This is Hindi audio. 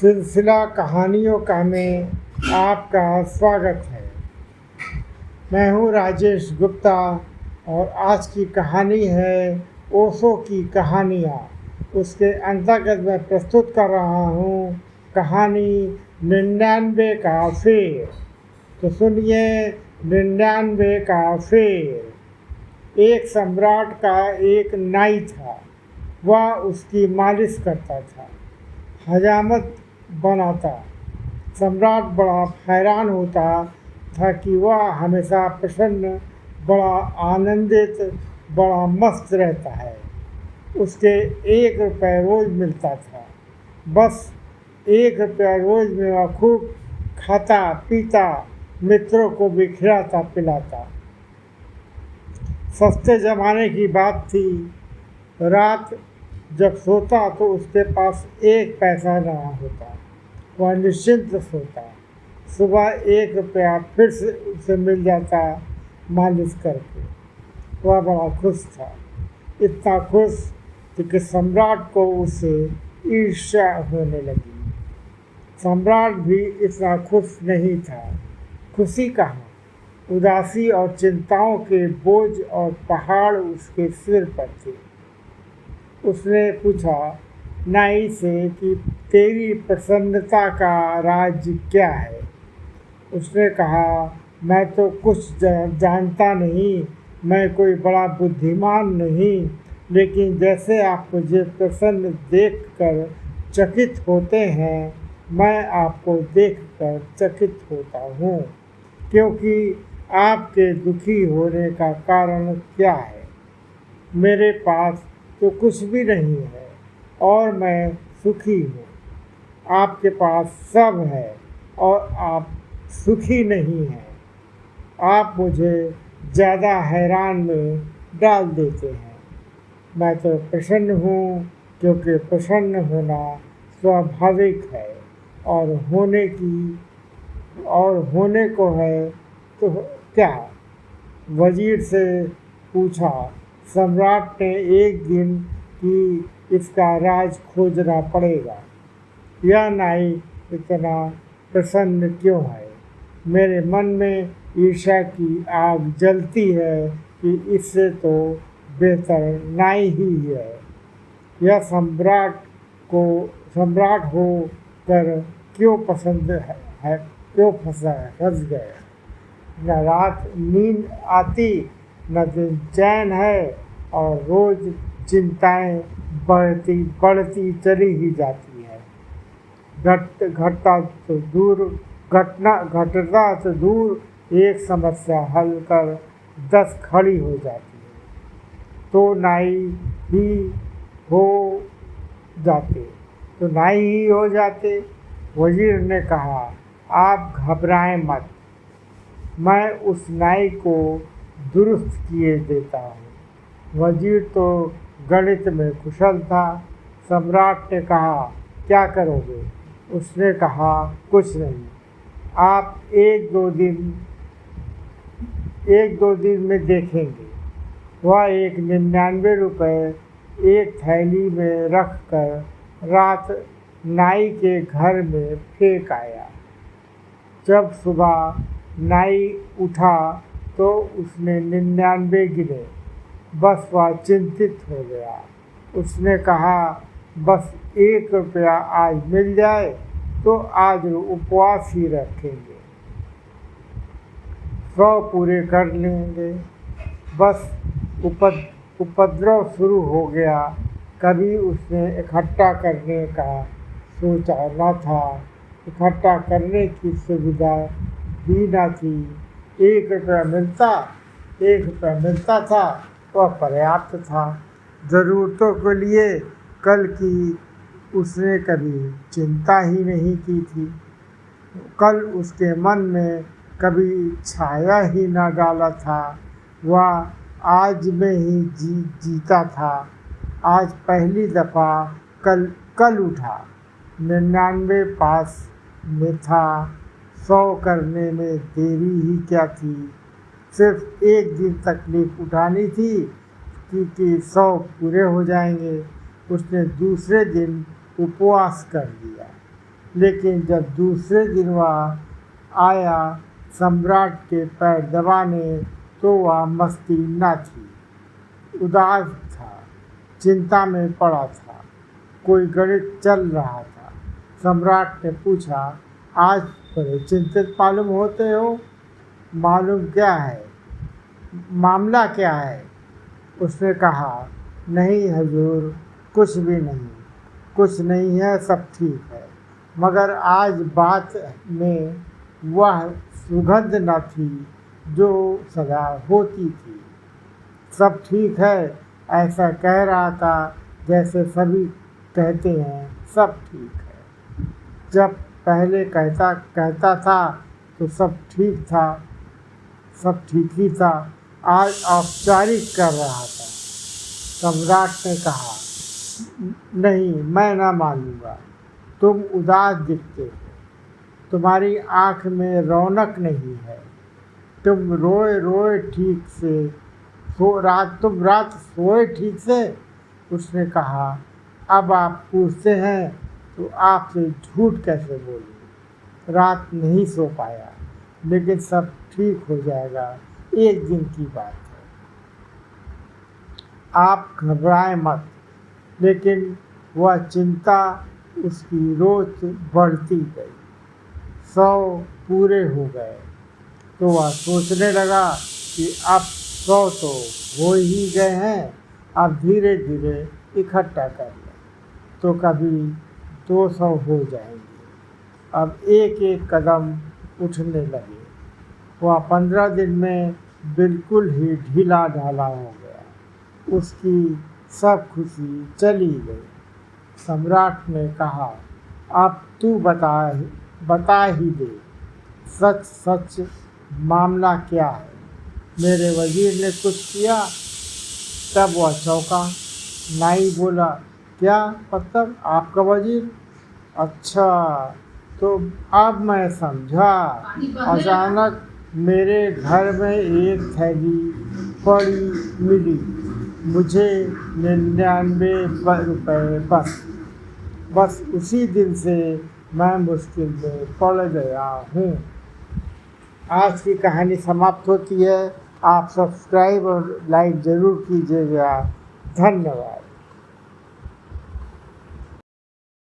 सिलसिला कहानियों का में आपका स्वागत है। मैं हूँ राजेश गुप्ता और आज की कहानी है ओशो की कहानियाँ। उसके अंतर्गत मैं प्रस्तुत कर रहा हूँ कहानी 99 का फेर। तो सुनिए 99 का फेर। एक सम्राट का एक नाई था। वह उसकी मालिश करता था, हजामत बनाता। सम्राट बड़ा हैरान होता था कि वह हमेशा प्रसन्न, बड़ा आनंदित, बड़ा मस्त रहता है। उसके 1 रुपये रोज मिलता था। बस 1 रुपया रोज में वह खूब खाता पीता, मित्रों को भी खिलाता पिलाता। सस्ते जमाने की बात थी। रात जब सोता तो उसके पास 1 पैसा न होता। वह निश्चिंत सोता। सुबह 1 रुपया फिर से उसे मिल जाता मालिश करके। वह बड़ा खुश था, इतना खुश कि सम्राट को उससे ईर्ष्या होने लगी। सम्राट भी इतना खुश नहीं था। खुशी कहाँ, उदासी और चिंताओं के बोझ और पहाड़ उसके सिर पर थे। उसने पूछा नाई से कि तेरी प्रसन्नता का राज क्या है। उसने कहा, मैं तो कुछ जानता नहीं, मैं कोई बड़ा बुद्धिमान नहीं, लेकिन जैसे आप मुझे प्रसन्न देखकर चकित होते हैं, मैं आपको देखकर चकित होता हूँ। क्योंकि आपके दुखी होने का कारण क्या है? मेरे पास तो कुछ भी नहीं है और मैं सुखी हूँ। आपके पास सब है और आप सुखी नहीं हैं। आप मुझे ज़्यादा हैरान में डाल देते हैं। मैं तो प्रसन्न हूँ, क्योंकि प्रसन्न होना स्वाभाविक है और होने को है तो क्या? वजीर से पूछा। सम्राट ने एक दिन कि इसका राज खोजना पड़ेगा। यह नाई इतना प्रसन्न क्यों है? मेरे मन में ईर्ष्या की आग जलती है कि इससे तो बेहतर नाई ही है। यह सम्राट हो कर क्यों पसंद है, क्यों फंस गया। न रात नींद आती, न दिन चैन है और रोज चिंताएं बढ़ती चली ही जाती है। घटता तो दूर, एक समस्या हल कर 10 खड़ी हो जाती है। तो नाई ही हो जाते। वजीर ने कहा, आप घबराएं मत, मैं उस नाई को दुरुस्त किए देता हूँ। वजीर तो गणित में कुशल था। सम्राट ने कहा, क्या करोगे? उसने कहा, कुछ नहीं। आप एक दो दिन में देखेंगे। वह 99 रुपये एक थैली में रख कर रात नाई के घर में फेंक आया। जब सुबह नाई उठा तो उसने 99 गिने। बस वह चिंतित हो गया। उसने कहा, बस 1 रुपया आज मिल जाए तो आज उपवास ही रखेंगे, 100 पूरे कर लेंगे। बस उपद्रव शुरू हो गया। कभी उसने इकट्ठा करने का सोचा न था, इकट्ठा करने की सुविधा भी न थी। 1 रुपया मिलता था, वह पर्याप्त था। ज़रूरतों के लिए कल की उसने कभी चिंता ही नहीं की थी। कल उसके मन में कभी छाया ही न डाला था। वह आज में ही जीता था। आज पहली दफ़ा कल उठा। 99 पास में था, 100 करने में देरी ही क्या थी। सिर्फ एक दिन तकलीफ उठानी थी कि 100 पूरे हो जाएंगे। उसने दूसरे दिन उपवास कर लिया। लेकिन जब दूसरे दिन वह आया सम्राट के पैर दबाने तो वह मस्ती न थी, उदास था, चिंता में पड़ा था, कोई गणित चल रहा था। सम्राट ने पूछा, आज बड़े चिंतित मालूम होते हो, मालूम क्या है, मामला क्या है? उसने कहा, नहीं हजूर, कुछ भी नहीं, कुछ नहीं है, सब ठीक है, मगर आज बात में वह सुगंध न थी जो सदा होती थी। सब ठीक है ऐसा कह रहा था जैसे सभी कहते हैं सब ठीक है। जब पहले कहता था तो सब ठीक था, सब ठीक ही था, आज औपचारिक कर रहा था। सम्राट ने कहा, नहीं, मैं ना मानूंगा, तुम उदास दिखते हो, तुम्हारी आँख में रौनक नहीं है, तुम रोए रोए ठीक से तुम रात सोए ठीक से? उसने कहा, अब आप पूछते हैं तो आपसे झूठ कैसे बोलूं, रात नहीं सो पाया, लेकिन सब ठीक हो जाएगा, एक दिन की बात है, आप घबराएं मत। लेकिन वह चिंता उसकी रोज बढ़ती गई। 100 पूरे हो गए तो वह सोचने लगा कि अब 100 तो हो ही गए हैं, अब धीरे धीरे इकट्ठा कर लें तो कभी 200 हो जाएंगे। अब एक एक कदम उठने लगे। वह 15 दिन में बिल्कुल ही ढीला ढाला हो गया। उसकी सब खुशी चली गई। सम्राट ने कहा, अब तू बता ही दे, सच सच मामला क्या है? मेरे वजीर ने कुछ किया? तब वह चौंका। नाई बोला, क्या मतलब, आपका वजीर? अच्छा, तो अब मैं समझा। अचानक मेरे घर में एक थैली पड़ी मिली, मुझे 99 रुपए बस उसी दिन से मैं मुश्किल में पड़ गया हूँ। आज की कहानी समाप्त होती है। आप सब्सक्राइब और लाइक ज़रूर कीजिएगा। धन्यवाद।